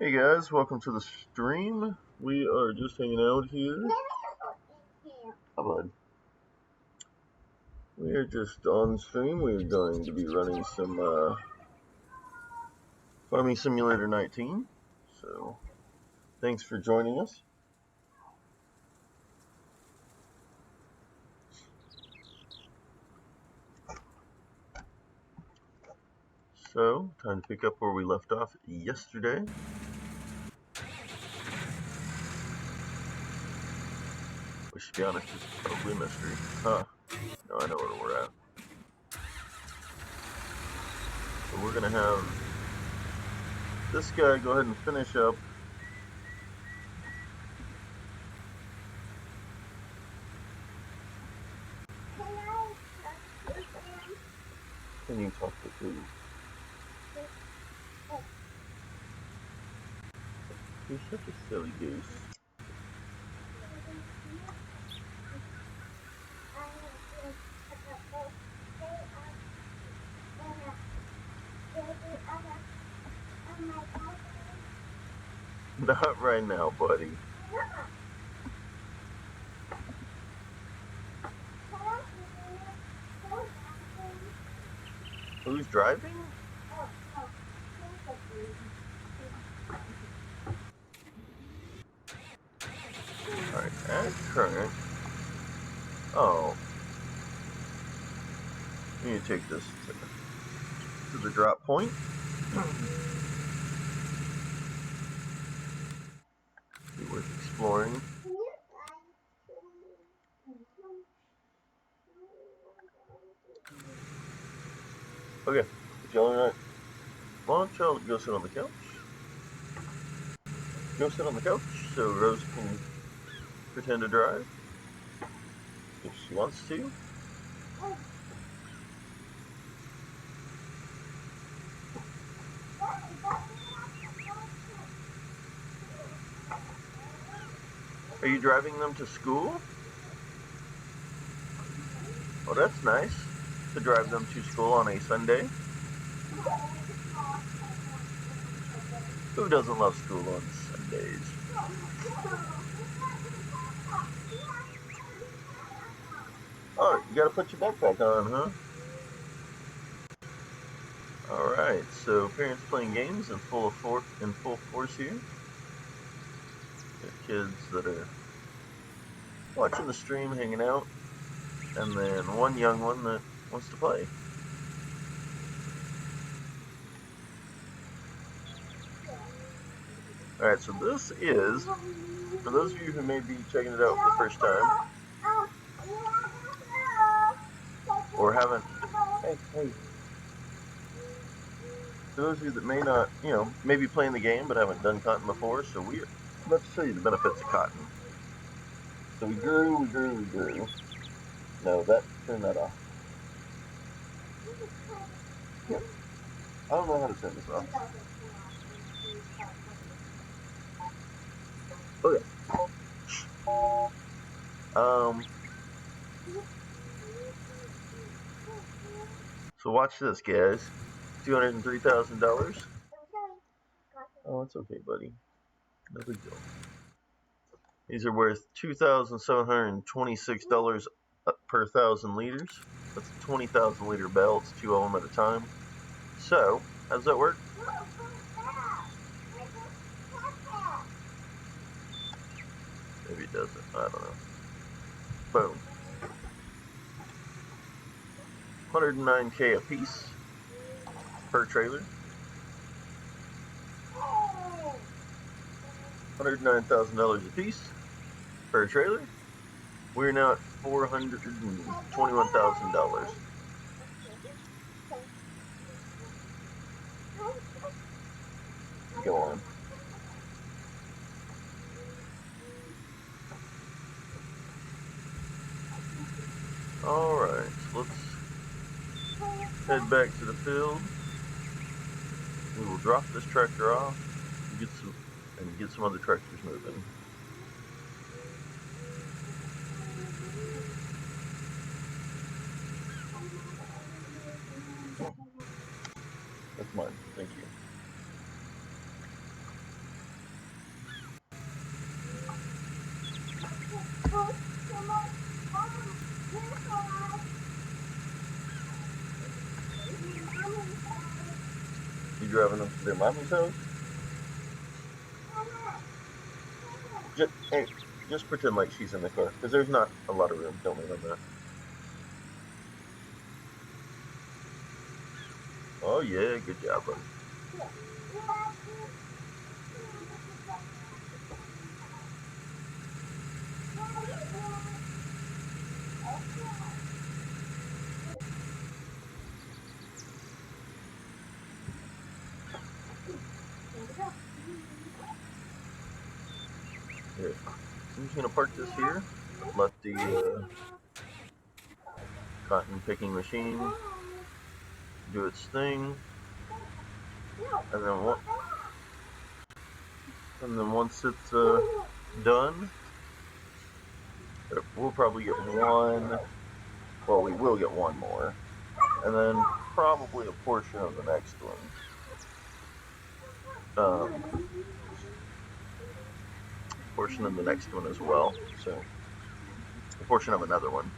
Hey guys, welcome to the stream. We are just hanging out here. How bud? We are just on stream. We are going to be running some Farming Simulator 19. So, thanks for joining us. So, time to pick up where we left off yesterday. Which, to be honest, is probably a mystery. Huh. No, I know where we're at. So we're going to have this guy go ahead and finish up. Can you talk to please? You're such a silly goose. Not right now, buddy. Who's driving? Alright, at current. Oh. We need to take this to the drop point. Be worth exploring. Okay, if y'all are not, why don't y'all go sit on the couch? Go sit on the couch so Rose can pretend to drive if she wants to. Are you driving them to school? Oh, that's nice to drive them to school on a Sunday. Who doesn't love school on Sundays? Oh, you gotta put your backpack on, huh? Alright, so parents playing games in full force here. Got kids that are watching the stream, hanging out, and then one young one that wants to play. Alright, so this is, for those of you who may be checking it out for the first time, or haven't, hey, for those of you that may not, may be playing the game but haven't done cotton before, so we're about to show you the benefits of cotton. So we grew. No, turn that off. Yeah. I don't know how to turn this off. Okay. So watch this, guys. $203,000. Oh, it's okay, buddy. No big deal. These are worth $2,726 per 1,000 liters. That's a 20,000 liter bell. It's 2 of them at a time. So, how does that work? Maybe it doesn't. I don't know. Boom. 109K a piece per trailer. $109,000 a piece per trailer. We're now at $421,000. Go on. Alright, so let's head back to the field. We will drop this tractor off and get some other tractors moving. That's mine. Thank you. You driving them to their mommy's house? Hey, just pretend like she's in the car, because there's not a lot of room. Don't lean on that. Oh yeah, good job, buddy. Here, I'm just gonna park this here. Let the cotton picking machine do its thing, and then once it's done, we'll probably get one. Well, we will get one more, and then probably a portion of the next one. Portion of the next one as well. So, a portion of another one.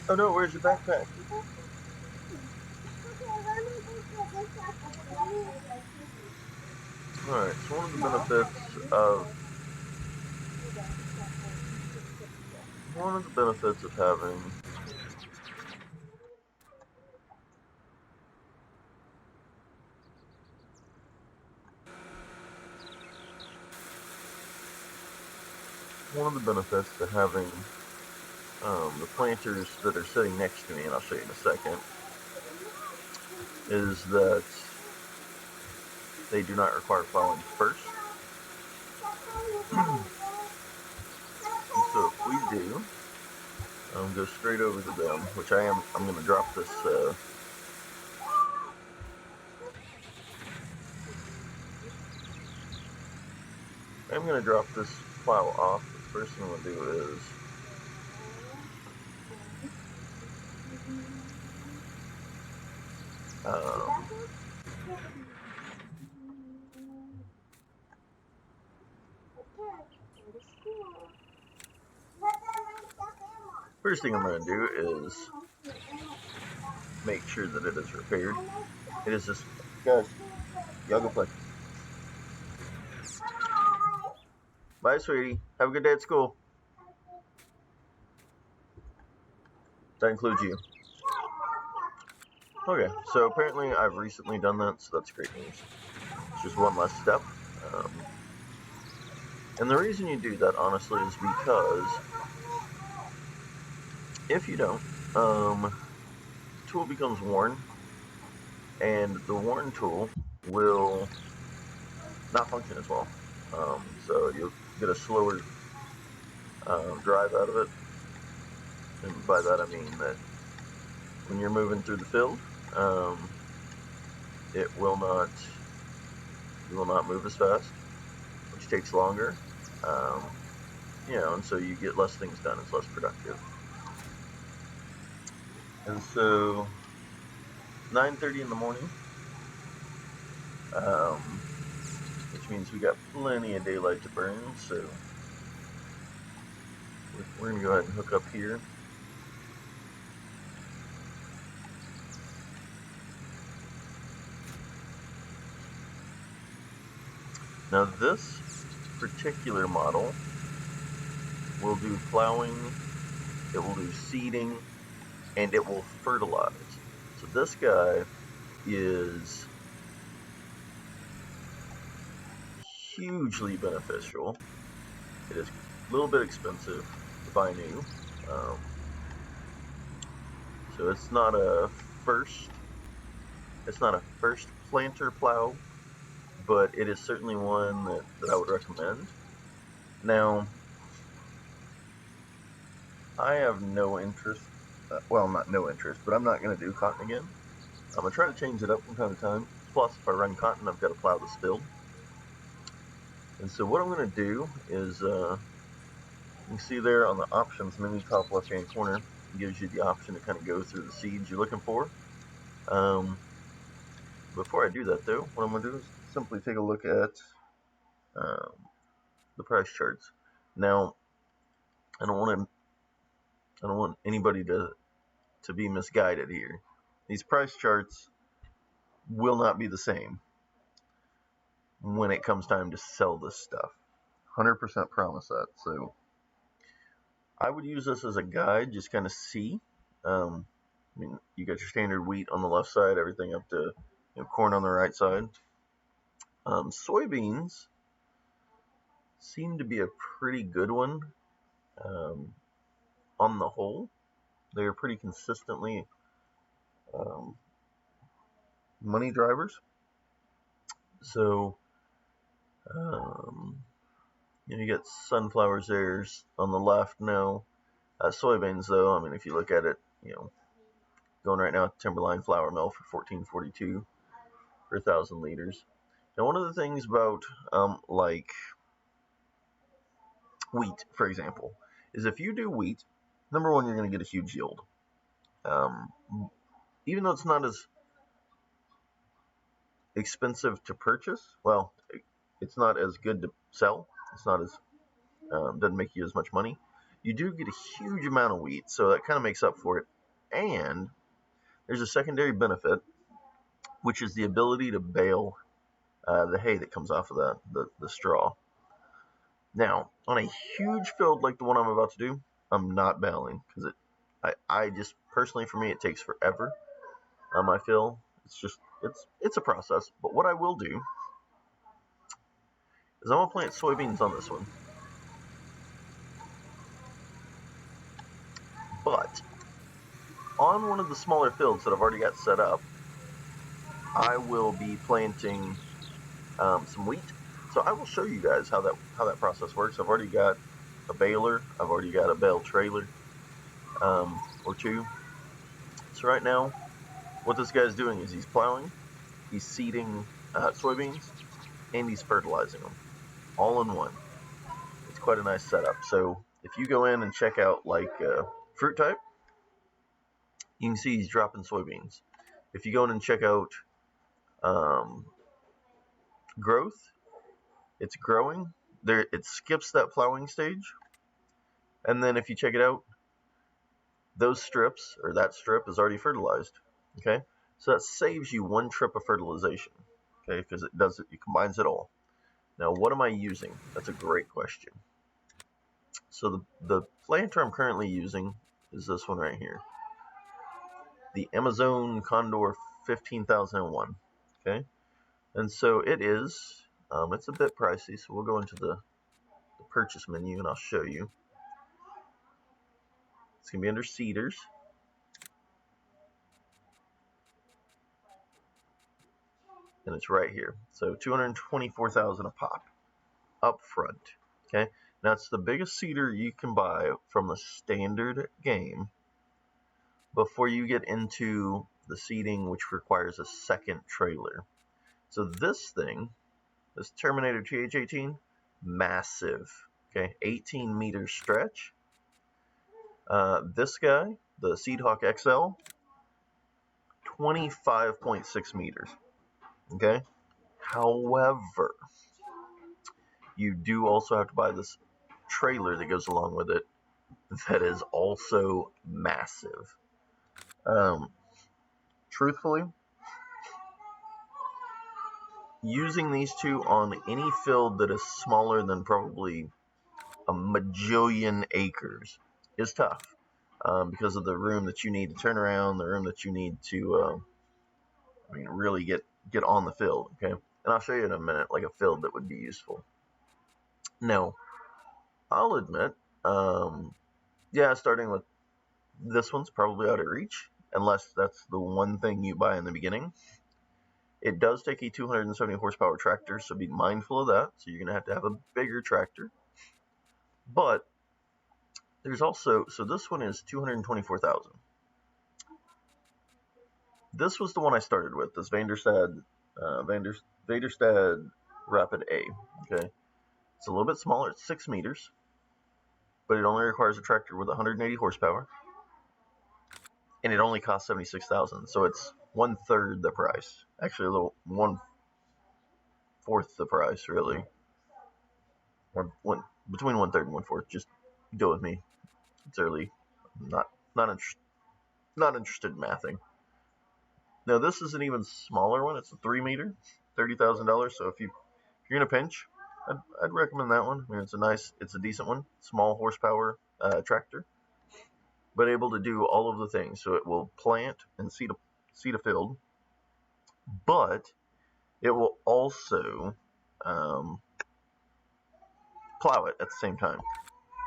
Oh no, where's your backpack? Alright, so one of the benefits of having the planters that are sitting next to me, and I'll show you in a second, is that they do not require plowing first. And so if we do, go straight over to them, which I'm going to drop this. I'm going to drop this plow off. The first thing I'm going to do is first thing I'm going to do is make sure that it is repaired. It is just, guys, y'all go play. Bye, sweetie. Have a good day at school. That includes you. Okay, so apparently I've recently done that, so that's great news. It's just one less step. And the reason you do that, honestly, is because if you don't, the tool becomes worn, and the worn tool will not function as well. So you'll get a slower drive out of it. And by that I mean that when you're moving through the field, it will not move as fast, which takes longer. And so you get less things done. It's less productive. And so 9:30 in the morning, which means we got plenty of daylight to burn. So we're gonna go ahead and hook up here. Now this particular model will do plowing, it will do seeding, and it will fertilize. So this guy is hugely beneficial. It is a little bit expensive to buy new. So it's not a first planter plow, but it is certainly one that I would recommend. Now, I have no interest, well, not no interest, but I'm not going to do cotton again. I'm going to try to change it up from time to time. Plus, if I run cotton, I've got to plow this field. And so what I'm going to do is, you can see there on the options menu, top left-hand corner, it gives you the option to kind of go through the seeds you're looking for. Before I do that, though, what I'm going to do is simply take a look at the price charts. Now, I don't want anybody to be misguided here. These price charts will not be the same when it comes time to sell this stuff. 100% promise that. So I would use this as a guide, just kind of see. I mean, you got your standard wheat on the left side, everything up to corn on the right side. Soybeans seem to be a pretty good one on the whole. They're pretty consistently money drivers. So, you get sunflowers there on the left now. Soybeans, though, I mean, if you look at it, going right now at Timberline flour mill for $14.42 per 1,000 liters. Now, one of the things about like wheat, for example, is if you do wheat, number one, you're going to get a huge yield. Even though it's not as expensive to purchase, well, it's not as good to sell. It's not as doesn't make you as much money. You do get a huge amount of wheat, so that kind of makes up for it. And there's a secondary benefit, which is the ability to bale the hay that comes off of the straw. Now, on a huge field like the one I'm about to do, I'm not baling because I just personally, for me, it takes forever. I feel it's a process. But what I will do is I'm gonna plant soybeans on this one. But on one of the smaller fields that I've already got set up, I will be planting some wheat. So I will show you guys how that process works. I've already got a baler. I've already got a bale trailer or two. So right now, what this guy's doing is he's plowing, he's seeding soybeans, and he's fertilizing them all in one. It's quite a nice setup. So if you go in and check out like fruit type, you can see he's dropping soybeans. If you go in and check out growth, it's growing. There, it skips that plowing stage. And then if you check it out, those strips, or that strip, is already fertilized. Okay? So that saves you one trip of fertilization. Okay? Because it combines it all. Now, what am I using? That's a great question. So the planter I'm currently using is this one right here. The Amazon Condor 15001. Okay? And so it is, it's a bit pricey, so we'll go into the purchase menu and I'll show you. It's going to be under seeders. And it's right here. So $224,000 a pop up front. Okay? Now it's the biggest seeder you can buy from the standard game before you get into the seeding, which requires a second trailer. So this thing, this Terminator TH18, massive. Okay, 18 meter stretch. This guy, the Seedhawk XL, 25.6 meters. Okay? However, you do also have to buy this trailer that goes along with it that is also massive. Truthfully, using these two on any field that is smaller than probably a majillion acres is tough because of the room that you need to turn around, the room that you need to, really get on the field. Okay, and I'll show you in a minute, like a field that would be useful. Now, I'll admit, starting with this one's probably out of reach, unless that's the one thing you buy in the beginning. It does take a 270 horsepower tractor, so be mindful of that. So you're going to have a bigger tractor. But there's also, so this one is 224,000. This was the one I started with, this Vanderstad Rapid A. Okay, it's a little bit smaller, it's 6 meters, but it only requires a tractor with 180 horsepower, and it only costs 76,000. So it's 1/3 the price. Actually, a little 1/4 the price, really. between 1/3 and 1/4. Just go with me. It's early. I'm not interested in mathing. Now this is an even smaller one. It's a 3 meter, $30,000. So if you're in a pinch, I'd recommend that one. I mean, it's a decent one, small horsepower tractor, but able to do all of the things. So it will plant and seed a field, but it will also plow it at the same time.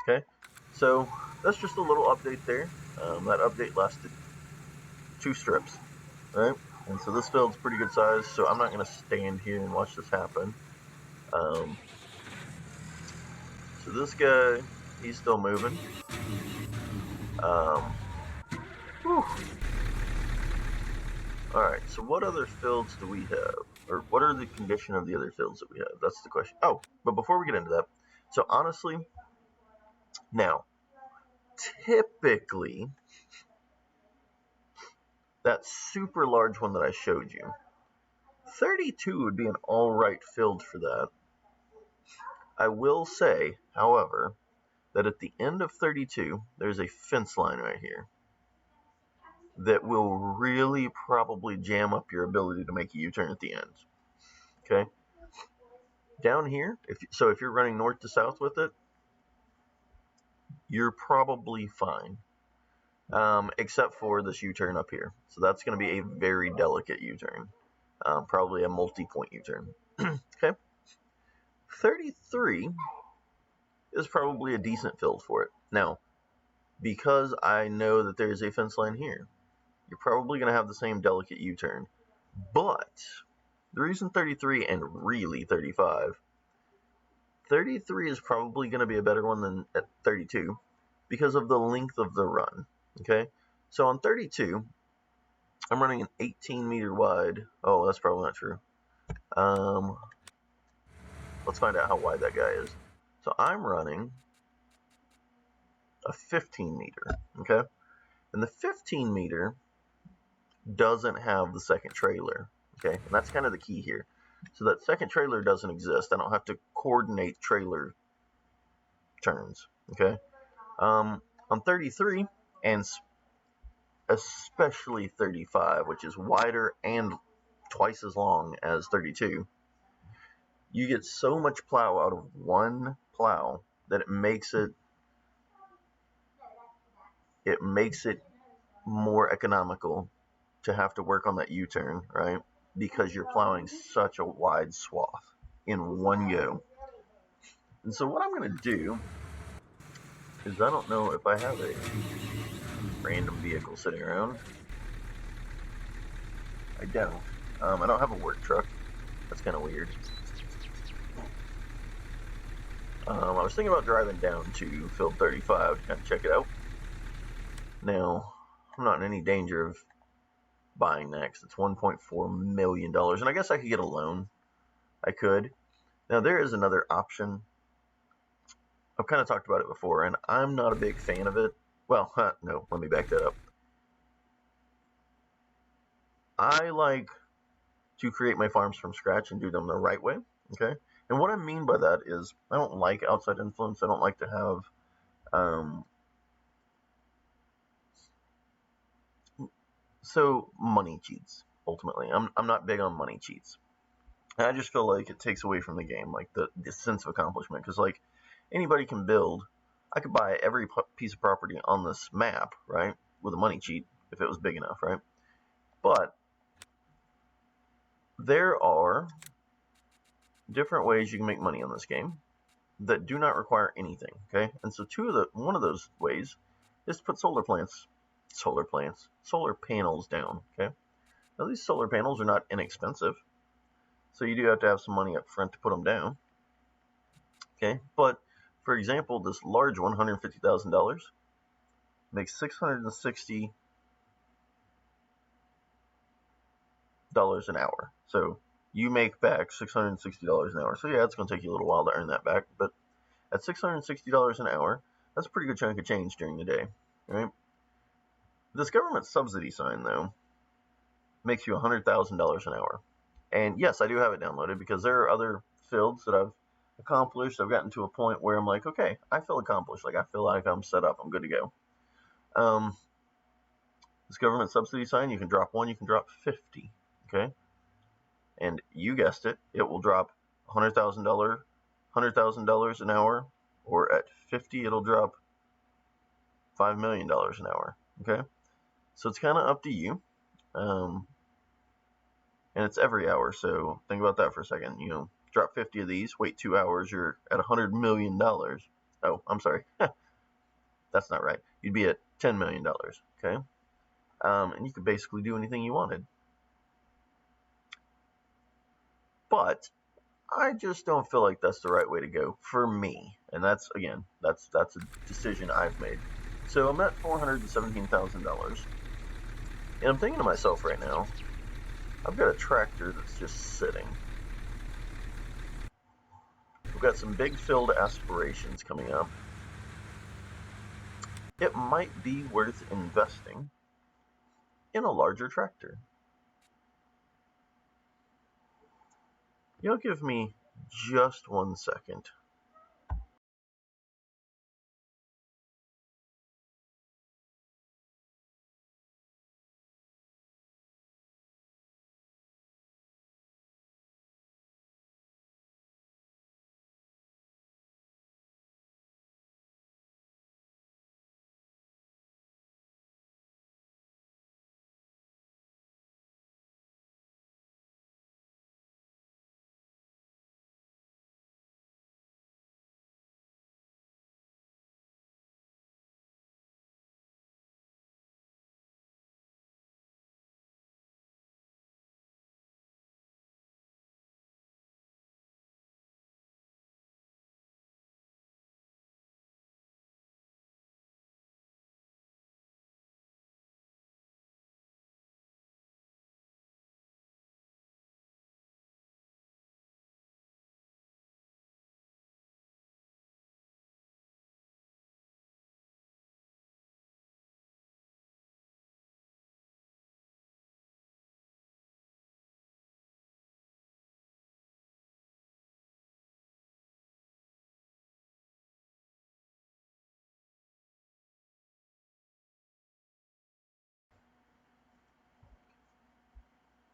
Okay, so that's just a little update there. That update lasted 2 strips, right? And so this field's pretty good size, so I'm not going to stand here and watch this happen. So this guy, he's still moving. Alright, so what other fields do we have? Or what are the condition of the other fields that we have? That's the question. Oh, but before we get into that, so honestly, now, typically, that super large one that I showed you, 32 would be an alright field for that. I will say, however, that at the end of 32, there's a fence line right here that will really probably jam up your ability to make a U-turn at the end. Okay? Down here, if you're running north to south with it, you're probably fine. Except for this U-turn up here. So that's going to be a very delicate U-turn. Probably a multi-point U-turn. Okay? 33 is probably a decent field for it. Now, because I know that there's a fence line here, you're probably going to have the same delicate U-turn. But the reason 33 and really 35, 33 is probably going to be a better one than at 32 because of the length of the run. Okay, so on 32, I'm running an 18-meter wide. Oh, that's probably not true. Let's find out how wide that guy is. So I'm running a 15-meter. Okay, and the 15-meter doesn't have the second trailer. Okay, and that's kind of the key here. So that second trailer doesn't exist. I don't have to coordinate trailer turns. Okay, on 33 and especially 35, which is wider and twice as long as 32, you get so much plow out of one plow that it makes it more economical to have to work on that U-turn, right? Because you're plowing such a wide swath in one go. And so what I'm going to do is, I don't know if I have a random vehicle sitting around. I don't. I don't have a work truck. That's kind of weird. I was thinking about driving down to field 35 to kind of check it out. Now, I'm not in any danger of buying that because it's $1.4 million. And I guess I could get a loan. I could. Now, there is another option. I've kind of talked about it before, and I'm not a big fan of it. Well, no, let me back that up. I like to create my farms from scratch and do them the right way, okay? And what I mean by that is I don't like outside influence. I don't like to have money cheats, ultimately. I'm not big on money cheats. And I just feel like it takes away from the game, like the sense of accomplishment. Because, like, anybody can build. I could buy every piece of property on this map, right, with a money cheat if it was big enough, right? But there are different ways you can make money on this game that do not require anything, okay? And so one of those ways is to put solar panels down, okay? Now, these solar panels are not inexpensive, so you do have to have some money up front to put them down, okay? But, for example, this large one, $150,000, makes $660 an hour. So you make back $660 an hour. So yeah, it's going to take you a little while to earn that back, but at $660 an hour, that's a pretty good chunk of change during the day, right? This government subsidy sign, though, makes you $100,000 an hour. And yes, I do have it downloaded because there are other fields that I've accomplished. I've gotten to a point where I'm like, okay, I feel accomplished. Like I feel like I'm set up. I'm good to go. This government subsidy sign, you can drop 1, you can drop 50. Okay, and you guessed it, it will drop $100,000 an hour, or at 50, it'll drop $5 million an hour. Okay, so it's kind of up to you. And it's every hour, so think about that for a second. Drop 50 of these, wait 2 hours, you're at $100 million. Oh, I'm sorry. That's not right. You'd be at $10 million. Okay? And you could basically do anything you wanted. But I just don't feel like that's the right way to go for me. And that's a decision I've made. So I'm at $417,000. And I'm thinking to myself right now, I've got a tractor that's just sitting. We've got some big filled aspirations coming up. It might be worth investing in a larger tractor. You'll give me just 1 second.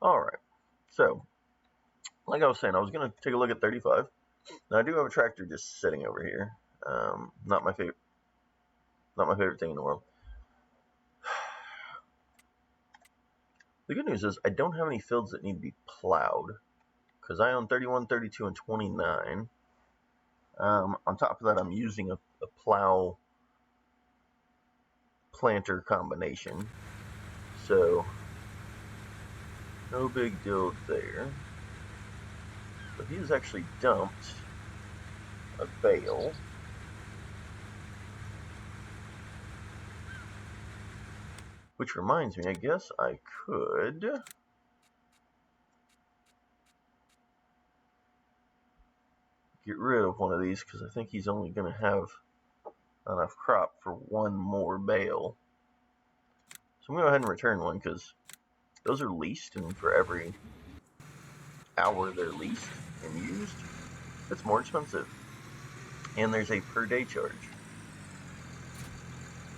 Alright, so, like I was saying, I was going to take a look at 35. Now, I do have a tractor just sitting over here. Not my favorite thing in the world. The good news is I don't have any fields that need to be plowed, because I own 31, 32, and 29. On top of that, I'm using a plow planter combination, so no big deal there. But he's actually dumped a bale. Which reminds me, I guess I could get rid of one of these, because I think he's only going to have enough crop for 1 more bale. So I'm going to go ahead and return one, because those are leased, and for every hour they're leased and used, it's more expensive. And there's a per day charge.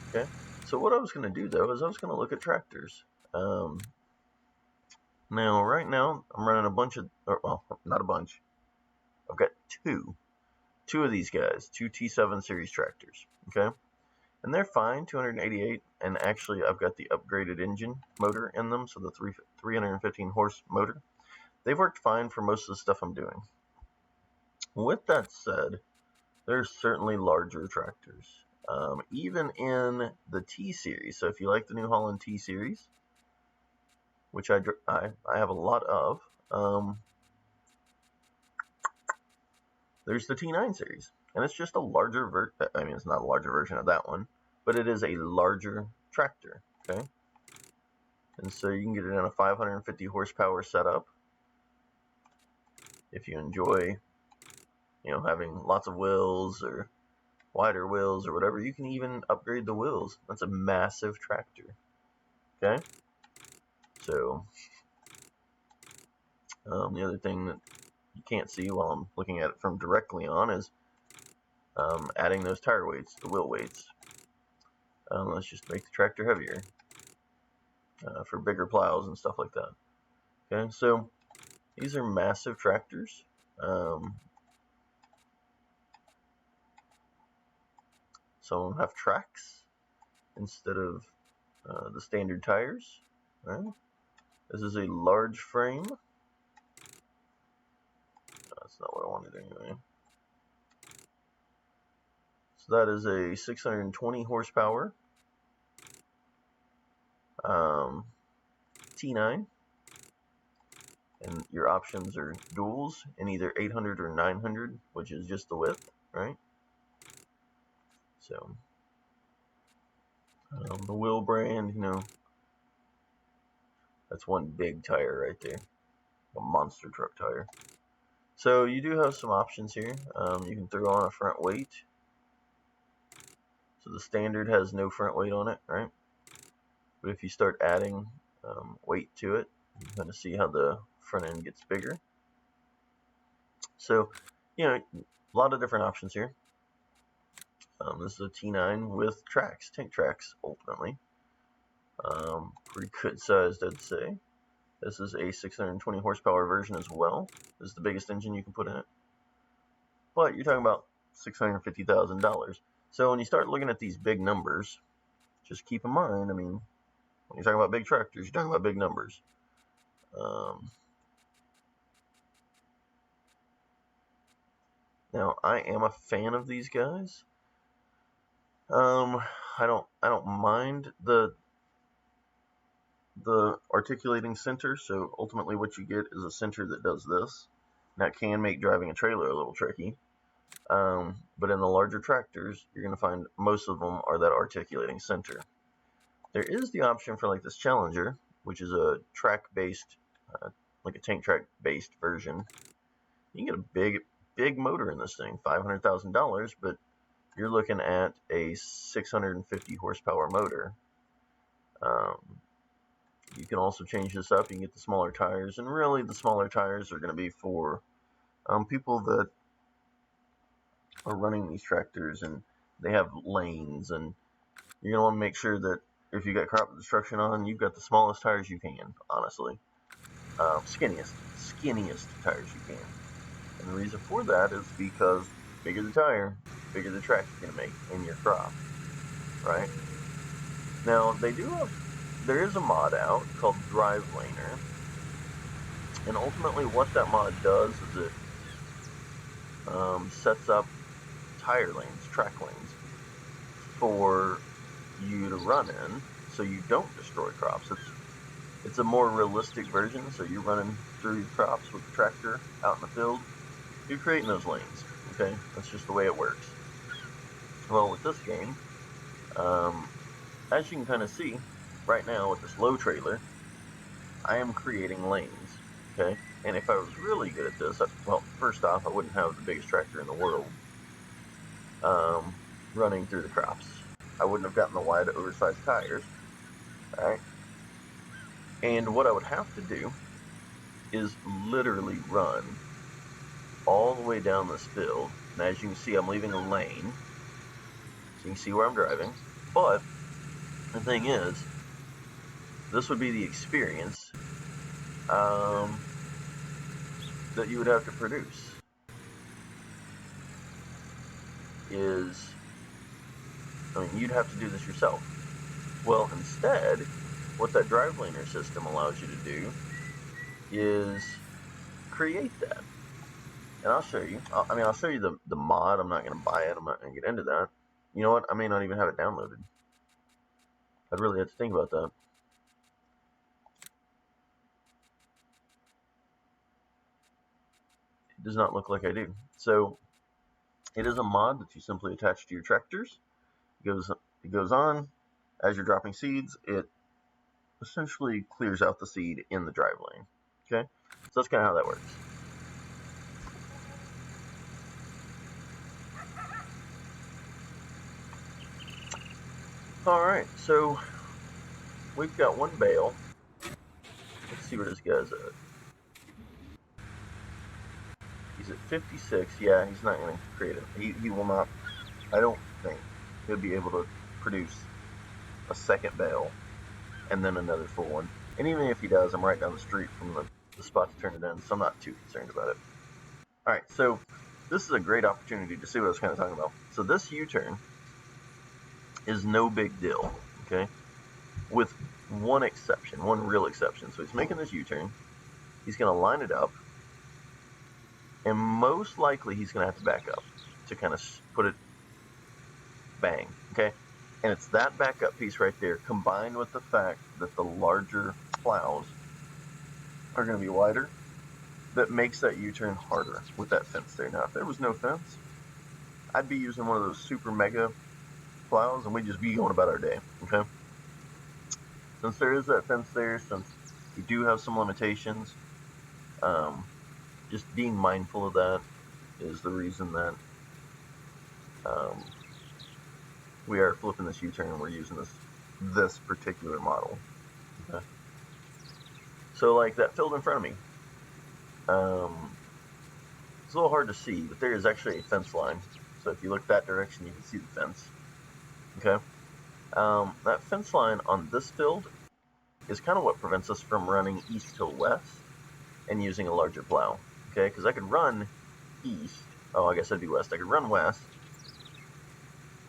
Okay, so what I was going to do though is I was going to look at tractors. Now, right now, I'm running a bunch of, well, not a bunch. I've got two of these guys, 2 T7 series tractors. Okay, and they're fine, 288, and actually I've got the upgraded engine motor in them, so the 315 horse motor. They've worked fine for most of the stuff I'm doing. With that said, there's certainly larger tractors, even in the T series. So if you like the New Holland T series, which I have a lot of, there's the T9 series, and it's just a larger it's not a larger version of that one, but it is a larger tractor. Okay, and so you can get it in a 550 horsepower setup if you enjoy, having lots of wheels or wider wheels or whatever. You can even upgrade the wheels. That's a massive tractor. Okay, so the other thing that you can't see while I'm looking at it from directly on is adding those tire weights, the wheel weights. Let's just make the tractor heavier for bigger plows and stuff like that. Okay, so these are massive tractors. Some of them have tracks instead of the standard tires. Right? This is a large frame. That's not what I wanted anyway. So that is a 620 horsepower T9. And your options are duals in either 800 or 900, which is just the width, right? So the wheel brand, that's one big tire right there, a monster truck tire. So you do have some options here. You can throw on a front weight. So the standard has no front weight on it, right? But if you start adding weight to it, you're going to see how the front end gets bigger. So, a lot of different options here. This is a T9 with tracks, tank tracks, ultimately. Pretty good sized, I'd say. This is a 620 horsepower version as well. This is the biggest engine you can put in it. But you're talking about $650,000. So when you start looking at these big numbers, just keep in mind, when you're talking about big tractors, you're talking about big numbers. Now, I am a fan of these guys. I don't mind the articulating center. So ultimately, what you get is a center that does this. That can make driving a trailer a little tricky. But in the larger tractors, you're going to find most of them are that articulating center. There is the option for like this Challenger, which is a track-based, like a tank track-based version. You can get a big motor in this thing, $500,000, but you're looking at a 650 horsepower motor. You can also change this up. You can get the smaller tires, and really the smaller tires are going to be for people that are running these tractors and they have lanes, and you're going to want to make sure that if you got crop destruction on, you've got the smallest tires you can, honestly. Skinniest tires you can. And the reason for that is because bigger the tire, bigger the track you're going to make in your crop, right? Now, there is a mod out called Drive Laner, and ultimately what that mod does is it sets up tire lanes, track lanes, for you to run in so you don't destroy crops. It's a more realistic version, so you're running through crops with the tractor out in the field. You're creating those lanes, okay? That's just the way it works. Well, with this game, as you can kind of see, right now with this low trailer, I am creating lanes, okay? And if I was really good at this, well, first off, I wouldn't have the biggest tractor in the world running through the crops. I wouldn't have gotten the wide, oversized tires, right? And what I would have to do is literally run all the way down this field. And as you can see, I'm leaving a lane, so you can see where I'm driving. But the thing is, this would be the experience that you would have to produce. You'd have to do this yourself. Well, instead, what that drive laner system allows you to do is create that. And I'll show you. I'll show you the mod. I'm not going to buy it. I'm not going to get into that. You know what? I may not even have it downloaded. I'd really have to think about that. It does not look like I do. So it is a mod that you simply attach to your tractors. It goes on. As you're dropping seeds, it essentially clears out the seed in the drive lane. Okay? So that's kind of how that works. Alright, so we've got one bale. Let's see where this guy's at. at 56. Yeah, he's not going to create it. He will not. I don't think he'll be able to produce a second bale and then another full one. And even if he does, I'm right down the street from the spot to turn it in, so I'm not too concerned about it. All right, so this is a great opportunity to see what I was kind of talking about. So this U-turn is no big deal, okay? With one exception, one real exception. So he's making this U-turn. He's going to line it up, and most likely he's going to have to back up to kind of put it bang, okay? And it's that backup piece right there, combined with the fact that the larger plows are going to be wider, that makes that U-turn harder with that fence there. Now, if there was no fence, I'd be using one of those super mega plows, and we'd just be going about our day, okay? Since there is that fence there, since you do have some limitations, just being mindful of that is the reason that we are flipping this U-turn and we're using this particular model. Okay? So like that field in front of me, it's a little hard to see, but there is actually a fence line. So if you look that direction, you can see the fence. Okay, that fence line on this field is kind of what prevents us from running east to west and using a larger plow. Okay, because I could run east. Oh, I guess that'd be west. I could run west.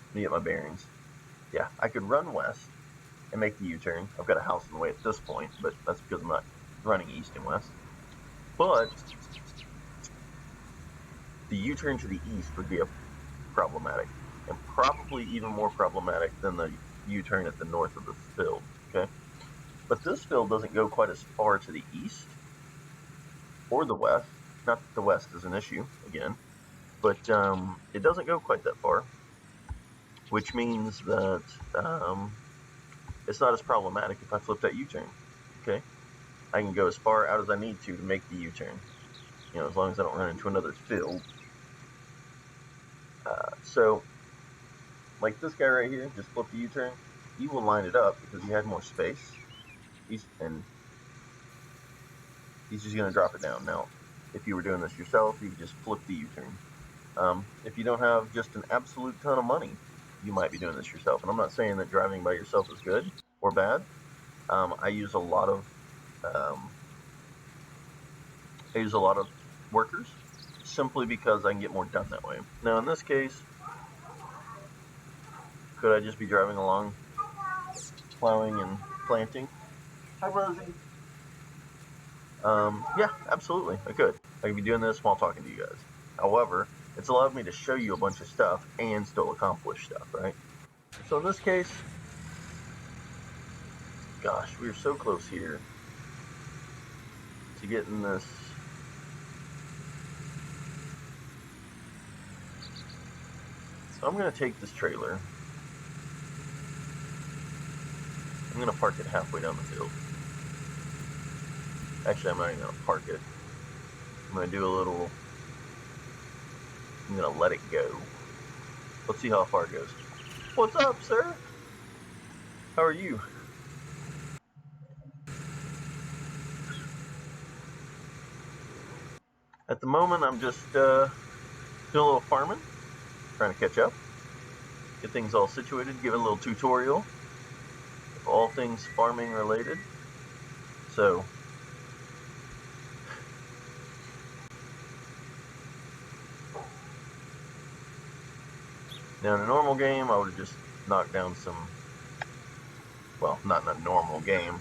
Let me get my bearings. Yeah, I could run west and make the U-turn. I've got a house in the way at this point, but that's because I'm not running east and west. But the U-turn to the east would be problematic, and probably even more problematic than the U-turn at the north of the field. Okay, but this field doesn't go quite as far to the east or the west. Not that the west is an issue again, but it doesn't go quite that far, which means that it's not as problematic if I flip that U-turn. Okay, I can go as far out as I need to make the U-turn. You know, as long as I don't run into another field. So, like this guy right here, just flipped the U-turn. He will line it up because he had more space. He's just going to drop it down. Now, if you were doing this yourself, you could just flip the U-turn. If you don't have just an absolute ton of money, you might be doing this yourself. And I'm not saying that driving by yourself is good or bad. I use a lot of workers simply because I can get more done that way. Now, in this case, could I just be driving along, plowing and planting? Hi, Rosie. Yeah, absolutely, I could. I could be doing this while talking to you guys. However, it's allowed me to show you a bunch of stuff and still accomplish stuff, right? So in this case, gosh, we are so close here to getting this. So I'm going to take this trailer. I'm going to park it halfway down the field. Actually, I'm not even going to park it. I'm going to do a little. I'm going to let it go. Let's see how far it goes. What's up, sir? How are you? At the moment, I'm just doing a little farming, trying to catch up, get things all situated, give a little tutorial of all things farming related. So, now in a normal game, I would have just knocked down some, well, not in a normal game.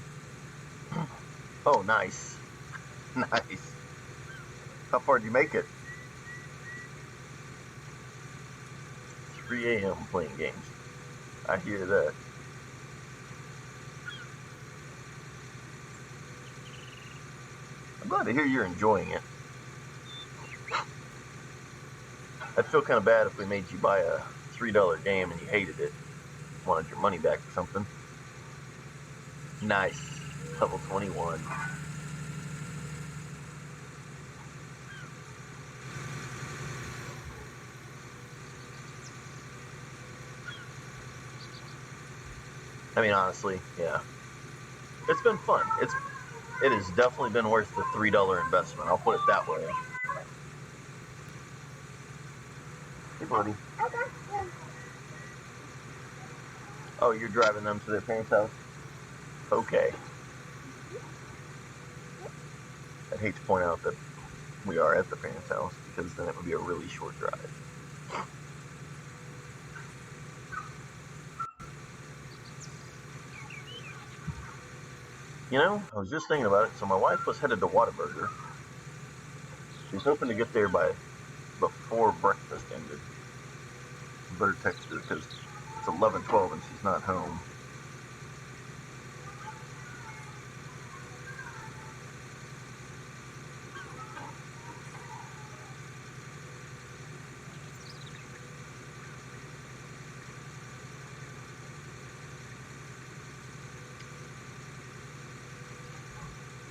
Oh, nice. Nice. How far did you make it? 3 a.m. playing games. I hear that. I'm glad to hear you're enjoying it. I'd feel kind of bad if we made you buy a $3 game and you hated it, wanted your money back or something. Nice. Level 21. I mean, honestly, yeah. It's been fun. It has definitely been worth the $3 investment. I'll put it that way. Hey, buddy. Oh, you're driving them to their parents' house? Okay. I'd hate to point out that we are at the parents' house because then it would be a really short drive. You know, I was just thinking about it. So my wife was headed to Whataburger. She's hoping to get there by before breakfast ended. I better text her because it's 11:12 and she's not home.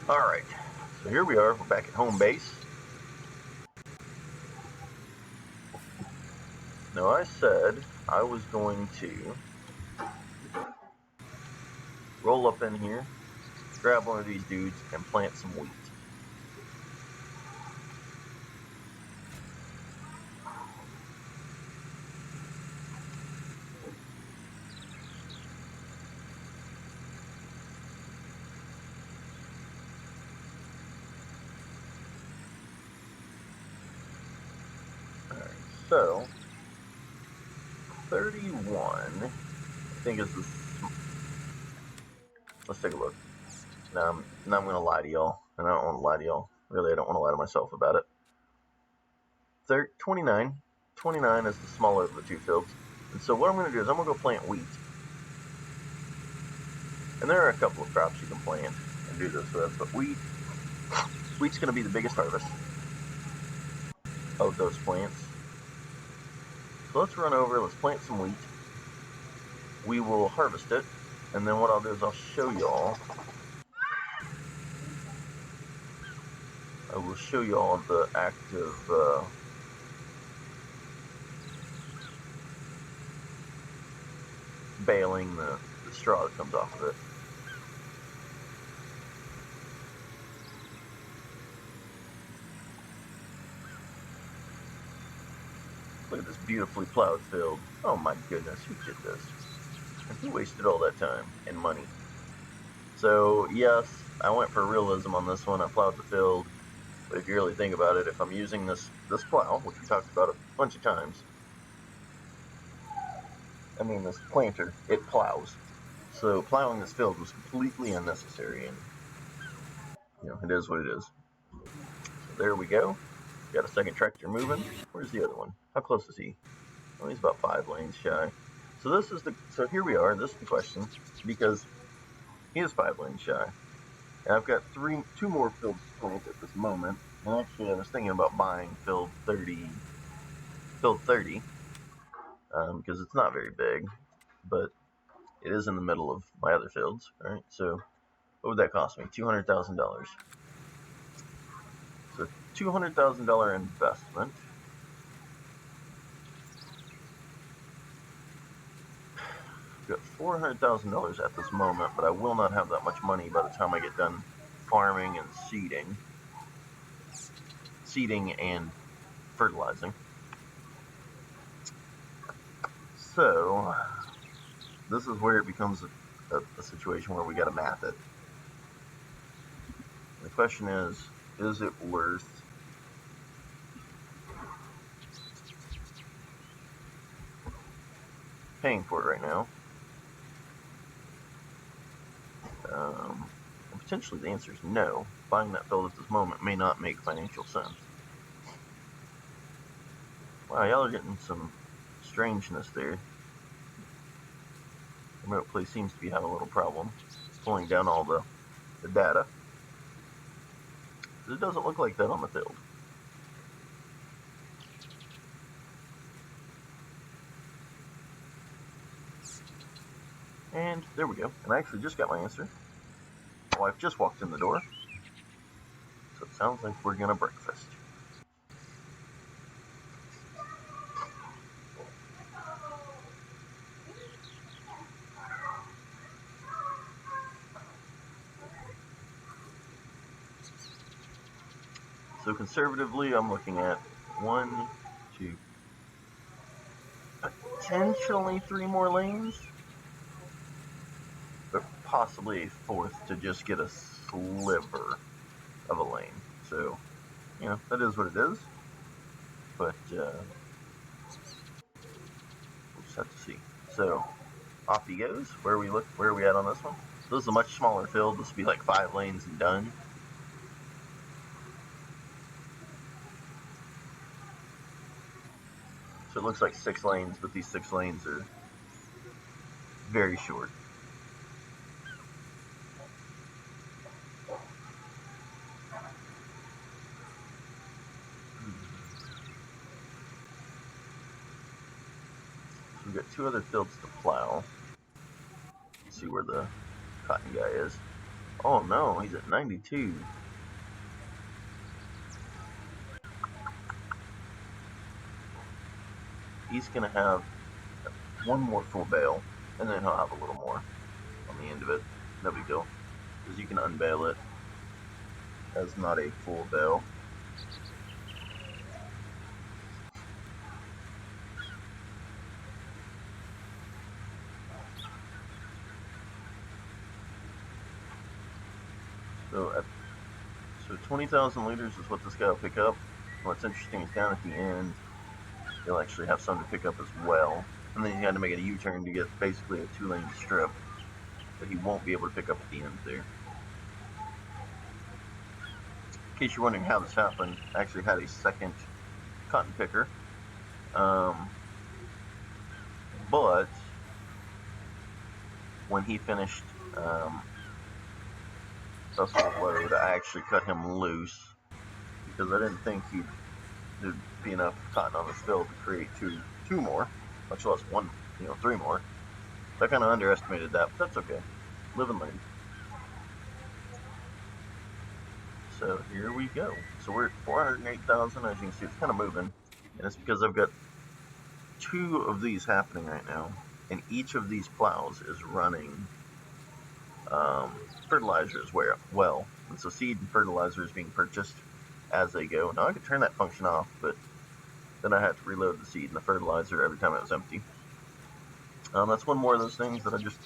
Alright, so here we are. We're back at home base. Now I said I was going to roll up in here, grab one of these dudes, and plant some wheat. Alright, so 31, I think is the. Let's take a look. Now I'm going to lie to y'all, and I don't want to lie to y'all. Really, I don't want to lie to myself about it. 29. 29 is the smaller of the two fields. And so what I'm going to do is I'm going to go plant wheat. And there are a couple of crops you can plant and do this with, but wheat's going to be the biggest harvest of those plants. So let's run over, let's plant some wheat. We will harvest it, and then what I'll do is I'll show y'all. I will show y'all the act of baling the straw that comes off of it. Look at this beautifully plowed field. Oh my goodness, who did this? And who wasted all that time and money? So yes, I went for realism on this one. I plowed the field, but if you really think about it, if I'm using this plow, which we talked about a bunch of times, I mean this planter, it plows. So plowing this field was completely unnecessary, and it is what it is. So there we go. Got a second tractor moving. Where's the other one? How close is he? Oh, he's about 5 lanes shy. So here we are. This is the question, because he is 5 lanes shy. And I've got two more fields to plant at this moment. And actually, I was thinking about buying field 30, because it's not very big, but it is in the middle of my other fields. All right, so what would that cost me? $200,000. So $200,000 investment. I've got $400,000 at this moment, but I will not have that much money by the time I get done farming and seeding and fertilizing. So this is where it becomes a situation where we got to math it. The question is it worth paying for it right now? And potentially the answer is no. Buying that field at this moment may not make financial sense. Wow, y'all are getting some strangeness there. Remote play seems to be having a little problem pulling down all the data. It doesn't look like that on the field. And there we go. And I actually just got my answer. My wife just walked in the door. So it sounds like we're gonna breakfast. So conservatively, I'm looking at 1, 2, potentially 3 more lanes, but possibly a 4th to just get a sliver of a lane. So, you know, that is what it is. But we'll just have to see. So off he goes. Where are we at on this one? This is a much smaller field. This will be like 5 lanes and done. So it looks like 6 lanes, but these 6 lanes are very short. So we've got 2 other fields to plow. Let's see where the cotton guy is. Oh no, he's at 92. He's going to have 1 more full bale, and then he'll have a little more on the end of it. No big deal, because you can unbale it as not a full bale. So 20,000 liters is what this guy will pick up. What's interesting is down at the end, he'll actually have some to pick up as well. And then he had to make a U-turn to get basically a 2-lane strip that he won't be able to pick up at the end there. In case you're wondering how this happened, I actually had a second cotton picker. But when he finished Festival Load, I actually cut him loose because I didn't think there'd be enough cotton on this field to create two more, much less 3 more. So I kind of underestimated that, but that's okay. Live and learn. So here we go. So we're at 408,000. As you can see, it's kind of moving, and it's because I've got 2 of these happening right now, and each of these plows is running fertilizer as well. And so seed and fertilizer is being purchased as they go. Now I could turn that function off, but then I had to reload the seed and the fertilizer every time it was empty. That's one more of those things that I just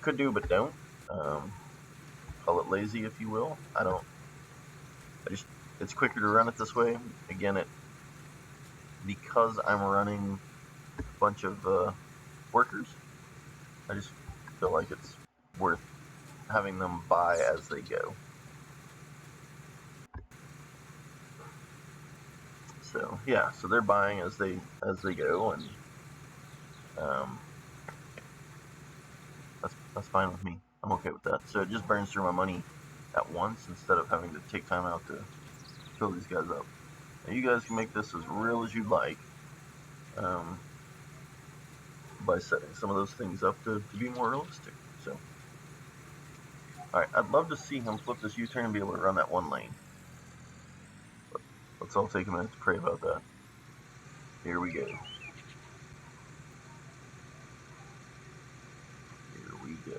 could do but don't. Call it lazy, if you will. It's quicker to run it this way. Again, because I'm running a bunch of workers, I just feel like it's worth having them buy as they go. So yeah, so they're buying as they go, and that's fine with me. I'm okay with that. So it just burns through my money at once instead of having to take time out to fill these guys up. Now you guys can make this as real as you like by setting some of those things up to be more realistic. So, alright, I'd love to see him flip this U-turn and be able to run that 1 lane. But let's all take a minute to pray about that. Here we go. Here we go.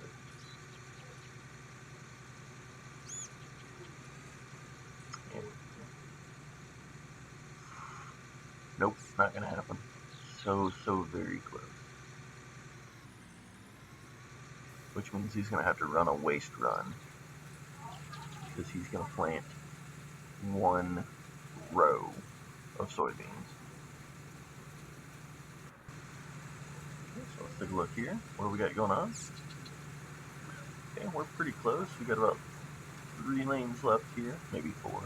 Nope, not gonna happen. So very close. Which means he's gonna have to run a waste run, because he's gonna plant 1 row of soybeans. Okay, so let's take a look here. What do we got going on? Okay, we're pretty close. We got about 3 lanes left here, maybe 4.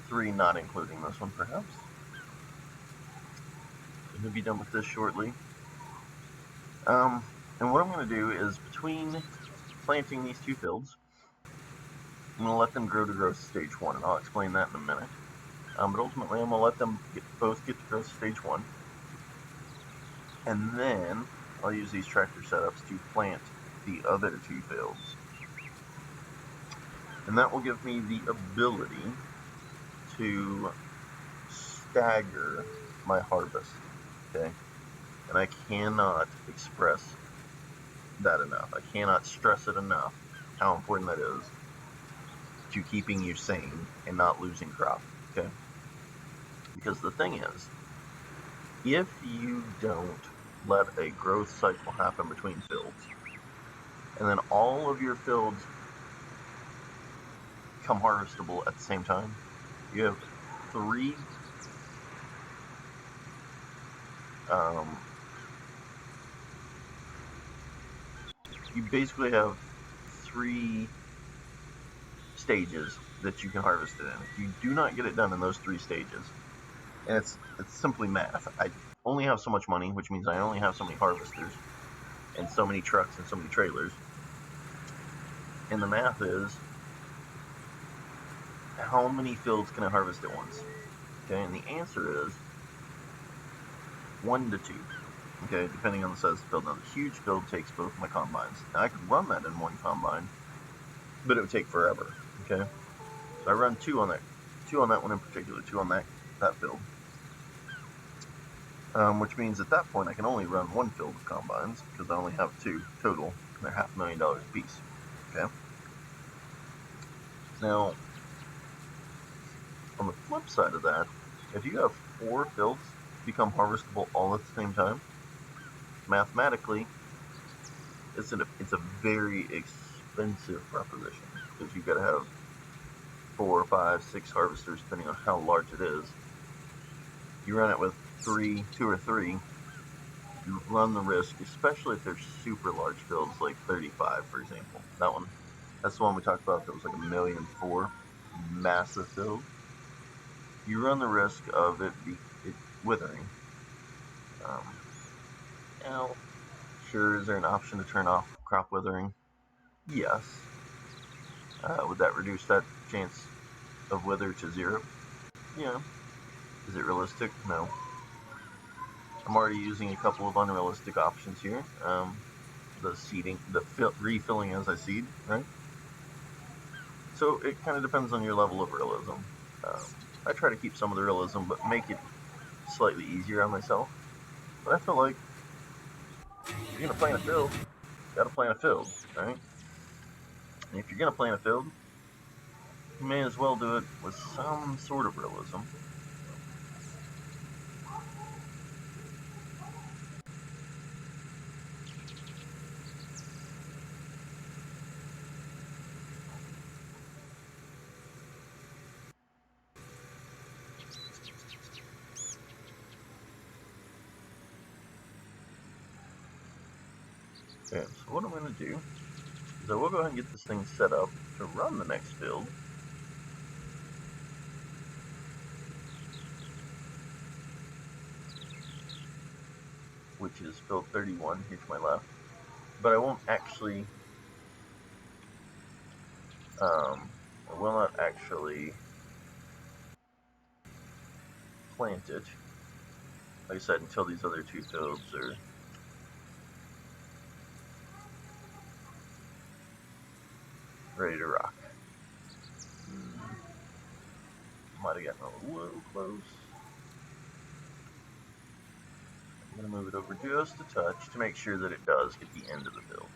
3, not including this one, perhaps. I'm going to be done with this shortly. And what I'm going to do is, between planting these 2 fields, I'm going to let them grow to growth stage 1, and I'll explain that in a minute. But ultimately, I'm going to let them both get to growth stage 1, and then I'll use these tractor setups to plant the other 2 fields. And that will give me the ability to stagger my harvest, okay? And I cannot express that enough. I cannot stress it enough how important that is to keeping you sane and not losing crop, okay? Because the thing is, if you don't let a growth cycle happen between fields, and then all of your fields become harvestable at the same time, you have three you basically have three stages that you can harvest it in. If you do not get it done in those three stages, and it's simply math. I only have so much money, which means I only have so many harvesters and so many trucks and so many trailers. And the math is how many fields can I harvest at once? Okay, and the answer is 1 to 2. Okay, depending on the size of the field. Now, the huge field takes both my combines. Now, I could run that in one combine, but it would take forever. Okay, so I run two on that one in particular, two on that field. Which means at that point I can only run one field of combines because I only have two total, and they're $500,000 a piece. Okay. Now, on the flip side of that, if you have 4 fields become harvestable all at the same time, mathematically, it's a very expensive proposition because you've got to have 4, 5, 6 harvesters depending on how large it is. You run it with 2 or 3. You run the risk, especially if they're super large fields, like 35, for example. That's the one we talked about that was like $1.4 million, massive field. You run the risk of it withering. Now, sure, is there an option to turn off crop withering? Yes. Would that reduce that chance of wither to 0? Yeah. Is it realistic? No. I'm already using a couple of unrealistic options here. The seeding, refilling as I seed, right? So it kind of depends on your level of realism. I try to keep some of the realism, but make it slightly easier on myself. But I feel like if you're gonna plant a field, you gotta plant a field, right? And if you're gonna plant a field, you may as well do it with some sort of realism. Okay, so what I'm gonna do is I will go ahead and get this thing set up to run the next field. Which is field 31 here to my left. But I won't actually, I will not actually plant it, like I said, until these other 2 fields are ready to rock. Might have gotten a little close. I'm going to move it over just a touch to make sure that it does get the end of the field.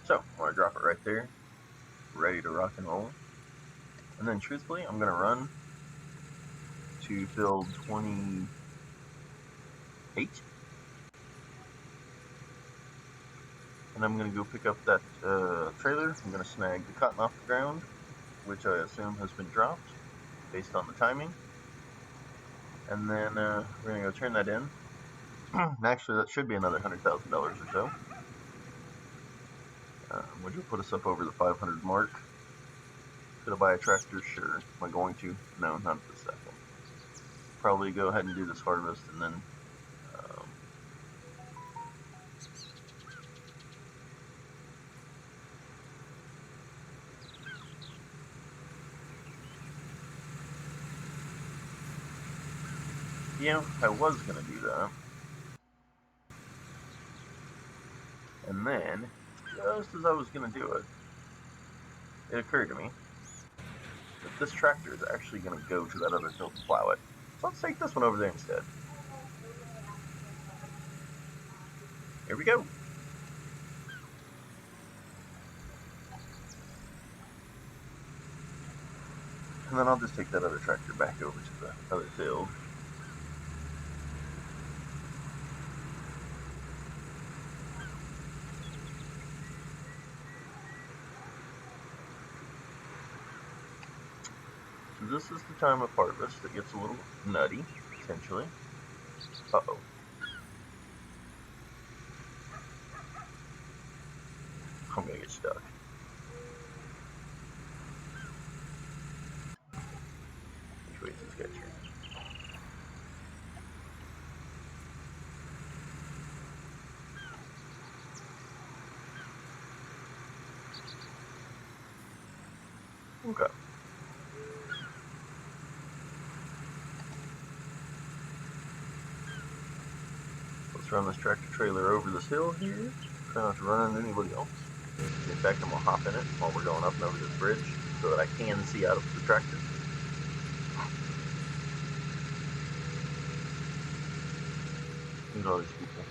So, I'm going to drop it right there, ready to rock and roll. And then truthfully, I'm going to run to field 28. And I'm going to go pick up that trailer. I'm going to snag the cotton off the ground, which I assume has been dropped based on the timing. And then we're going to go turn that in. Actually, that should be another $100,000 or so, which will put us up over the 500 mark. Could I buy a tractor? Sure. Am I going to? No, not at this second. Probably go ahead and do this harvest and then I was going to do that. And then, just as I was going to do it, it occurred to me that this tractor is actually going to go to that other field to plow it. So let's take this one over there instead. Here we go. And then I'll just take that other tractor back over to the other field. So this is the time of harvest that gets a little nutty, potentially. Uh-oh. I'm gonna get stuck. Which way is this guy turning? Okay. Let's run this tractor trailer over this hill here. Try not to run into anybody else. In fact, I'm gonna hop in it while we're going up and over this bridge so that I can see out of the tractor. Look at all these people.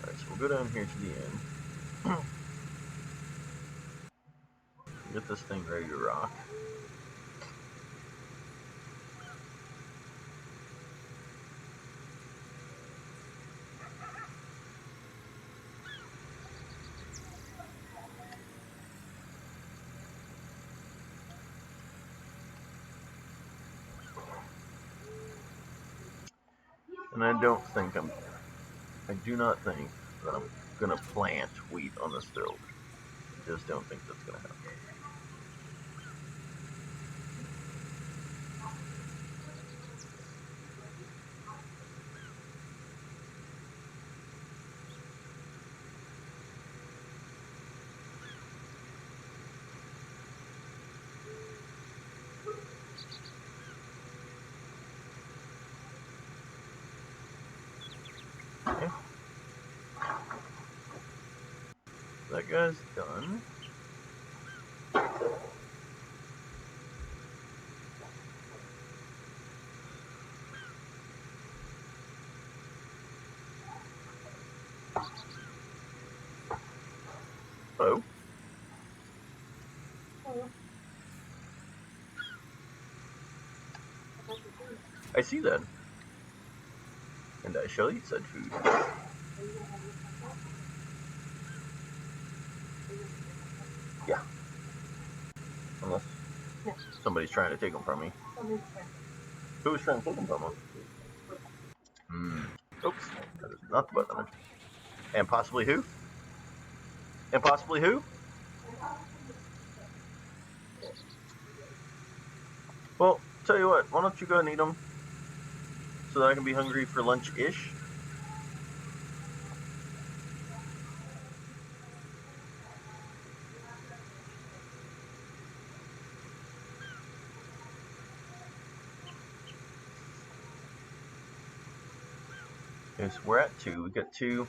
Alright, so we'll go down here to the end. Get this thing ready to rock. And I do not think that I'm gonna plant wheat on this field. I just don't think that's gonna happen. Okay. That guy's done. Oh. I see that. And I shall eat said food. Yeah. Unless somebody's trying to take them from me. Who's trying to take them from me? Oops. That is not the button. And possibly who? And possibly who? Well, tell you what. Why don't you go and eat them so that I can be hungry for lunch-ish? Okay, so we're at 2. We got 2.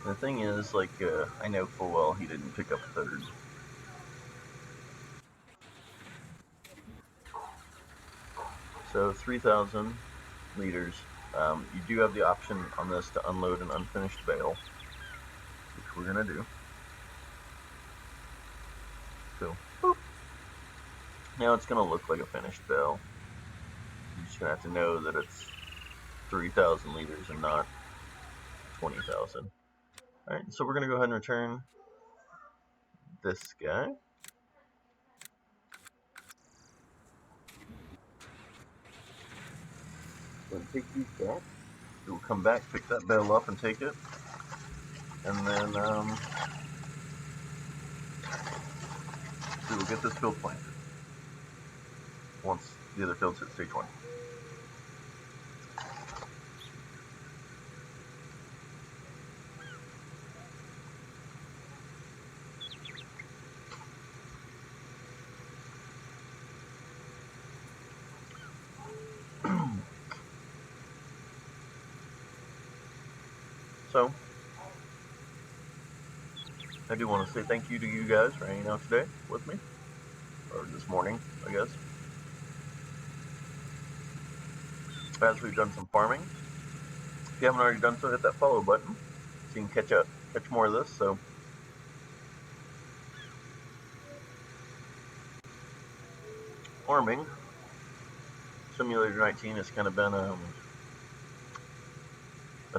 And the thing is, like, I know full well he didn't pick up a third. So 3,000 liters. You do have the option on this to unload an unfinished bale, which we're gonna do. So, boop. Now it's gonna look like a finished bale. You're just gonna have to know that it's 3,000 liters and not 20,000. All right, so we're gonna go ahead and return this guy. Then take these back. We'll come back, pick that bale up, and take it, and then we will get this field planted once the other fields hit stage 1. So, I do want to say thank you to you guys for hanging out today with me, or this morning, I guess. As we've done some farming. If you haven't already done so, hit that follow button. so you can catch more of this. So farming Simulator 19 has kind of been a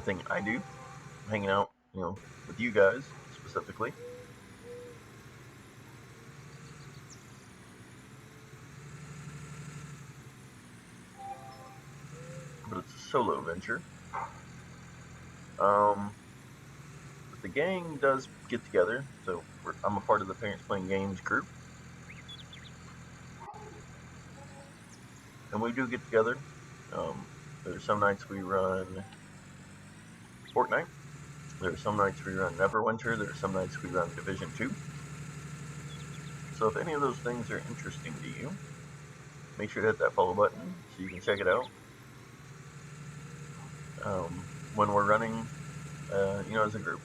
thing I do, hanging out, with you guys specifically. But it's a solo venture. But the gang does get together, so I'm a part of the Parents Playing Games group, and we do get together. There's some nights we run Fortnite. There are some nights we run Neverwinter. There are some nights we run Division 2. So if any of those things are interesting to you, make sure to hit that follow button so you can check it out. When we're running, as a group.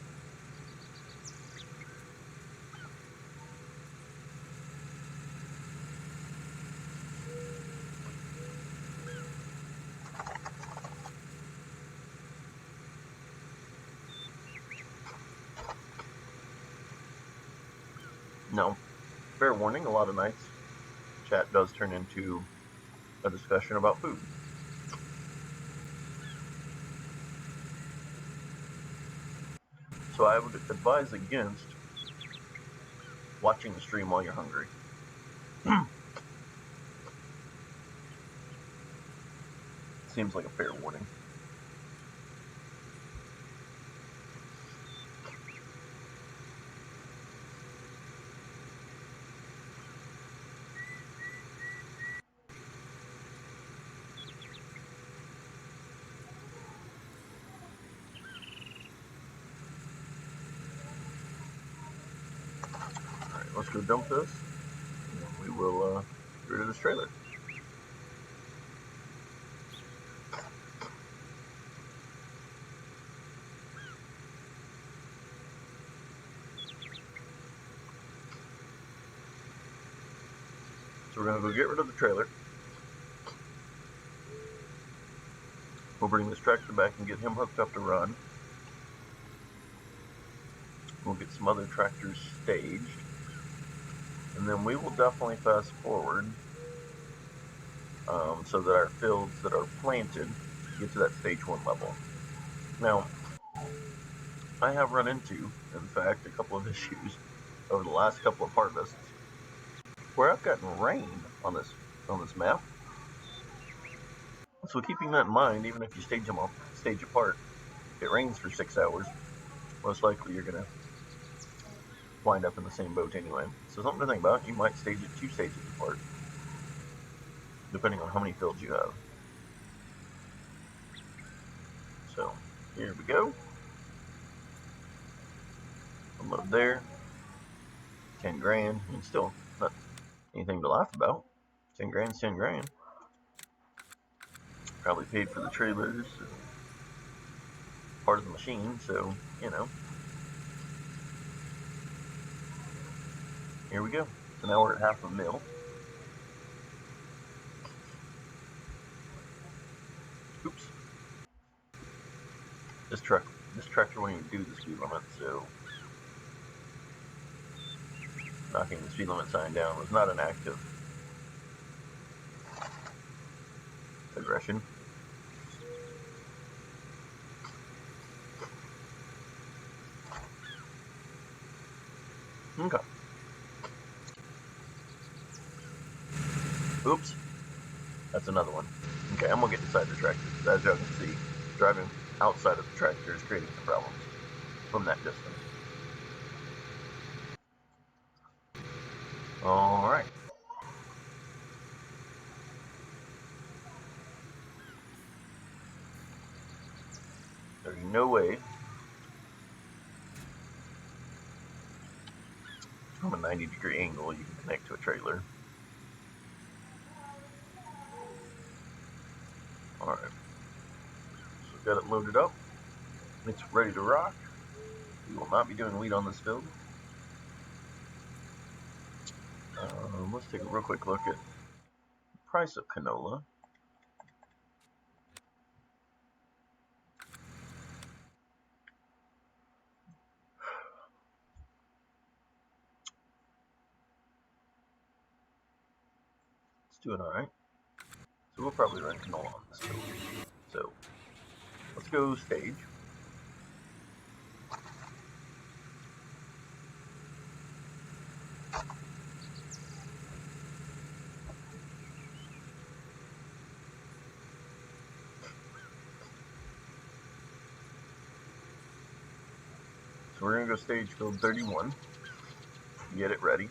Now, fair warning, a lot of nights chat does turn into a discussion about food. So I would advise against watching the stream while you're hungry. Seems like a fair warning. Alright, let's go dump this. And we will get rid of this trailer. So we're going to go get rid of the trailer. We'll bring this tractor back and get him hooked up to run. We'll get some other tractors staged. And then we will definitely fast forward so that our fields that are planted get to that stage 1 level. Now, I have run into, in fact, a couple of issues over the last couple of harvests where I've gotten rain on this map. So keeping that in mind, even if you stage them all stage apart, if it rains for 6 hours, most likely you're gonna wind up in the same boat anyway. So something to think about. You might stage it 2 stages apart, depending on how many fields you have. So here we go. Unload there. 10 grand. I mean, still not anything to laugh about. 10 grand's 10 grand. Probably paid for the trailers and part of the machine, so, Here we go. So now we're at half a mil. Oops. This tractor won't even do the speed limit, so knocking the speed limit sign down was not an act of aggression. Okay. Oops. That's another one. Okay, I'm gonna get inside the tractor, because as y'all can see, driving outside of the tractor is creating some problems from that distance. Alright. There's no way from a 90-degree angle you can connect to a trailer. Alright. So we've got it loaded up. It's ready to rock. We will not be doing wheat on this field. Let's take a real quick look at the price of canola. doing alright. So we'll probably run canola on this build. So let's go stage. So we're going to go stage field 31, get it ready.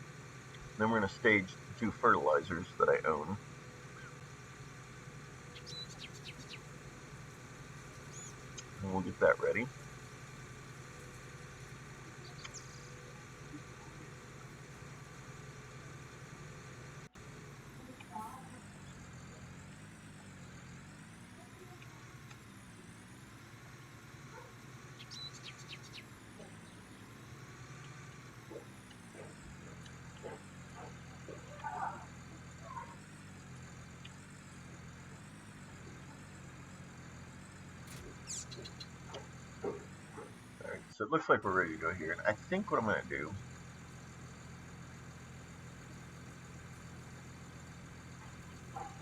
Then we're going to stage the 2 fertilizers that I own. And we'll get that ready. Alright, so it looks like we're ready to go here. And I think what I'm going to do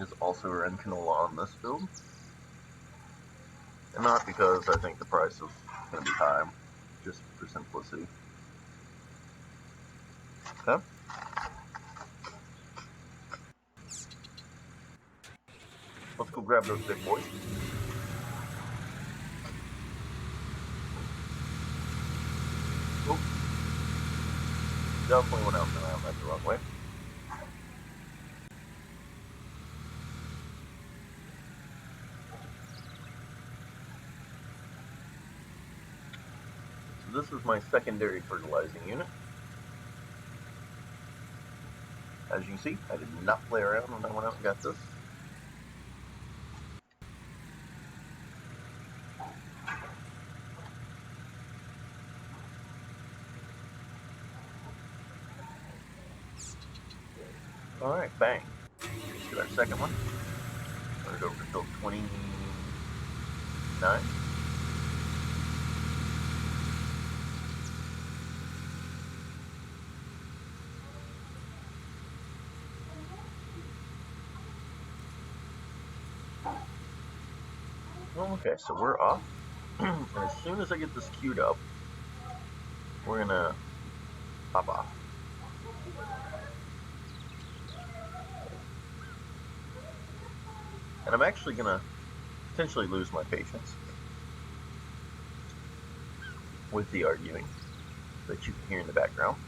is also run canola on this build. And not because I think the price is going to be high, just for simplicity. Okay. Let's go grab those big boys. Oh, definitely went out and I went the wrong way. So this is my secondary fertilizing unit. As you can see, I did not play around when I went out and got this. Alright, bang. Let's get our second one. Let's go over to field 29. Okay, so we're off. And as soon as I get this queued up, we're gonna hop off. And I'm actually gonna potentially lose my patience with the arguing that you can hear in the background.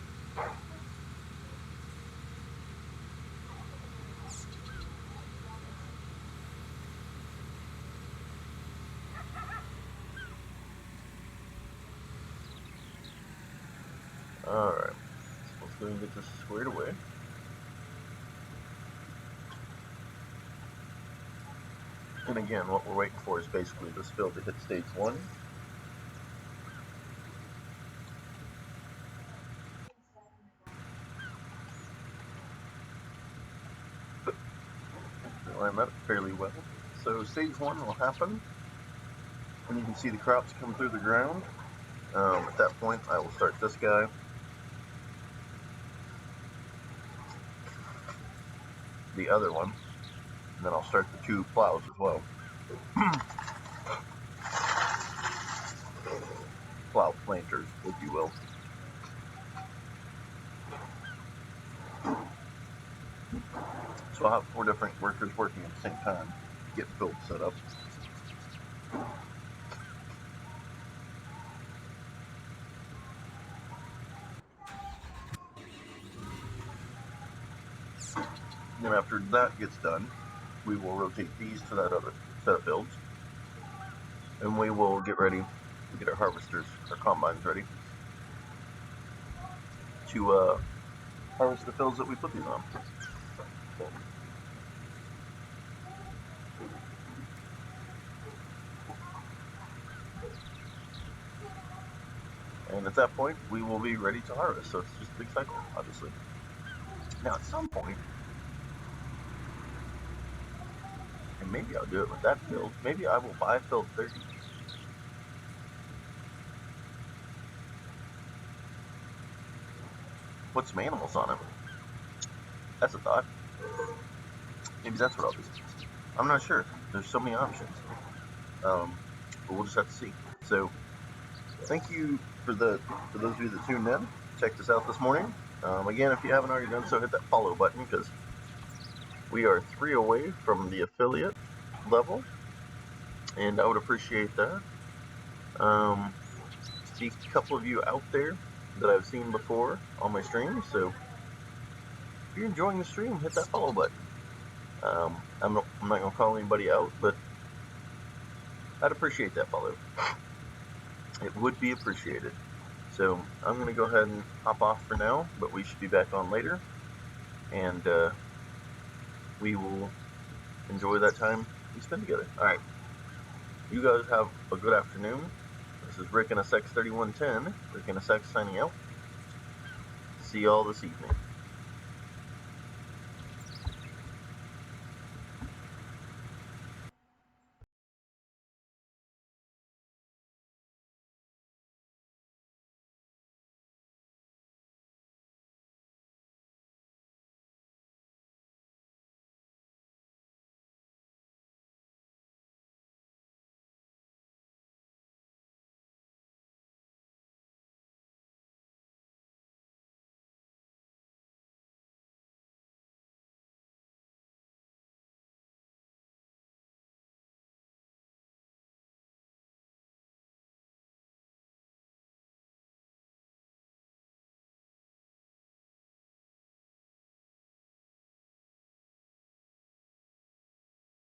Alright, so let's go and get this squared away. And again, what we're waiting for is basically this field to hit stage 1. Line that up fairly well. So stage 1 will happen when you can see the crops come through the ground. At that point, I will start this guy. The other one, and then I'll start the 2 plows as well. Plow planters, if you will. So I'll have 4 different workers working at the same time, get the field set up. Then after that gets done, we will rotate these to that other set of fields. And we will get ready to get our harvesters, our combines ready to harvest the fields that we put these on. And at that point, we will be ready to harvest. So it's just a big cycle, obviously. Now at some point, and maybe I'll do it with that field, maybe I will buy field 30. Put some animals on it. That's a thought. Maybe that's what I'll do. I'm not sure. There's so many options. But we'll just have to see. So thank you for those of you that tuned in, checked us out this morning. Again, if you haven't already done so, hit that follow button because we are 3 away from the affiliate level, and I would appreciate that. See a couple of you out there that I've seen before on my streams, so if you're enjoying the stream, hit that follow button. I'm not going to call anybody out, but I'd appreciate that follow. It would be appreciated. So I'm going to go ahead and hop off for now, but we should be back on later, and we will enjoy that time we spend together. All right. You guys have a good afternoon. This is Rick and SX3110. Rick and SX signing out. See y'all this evening.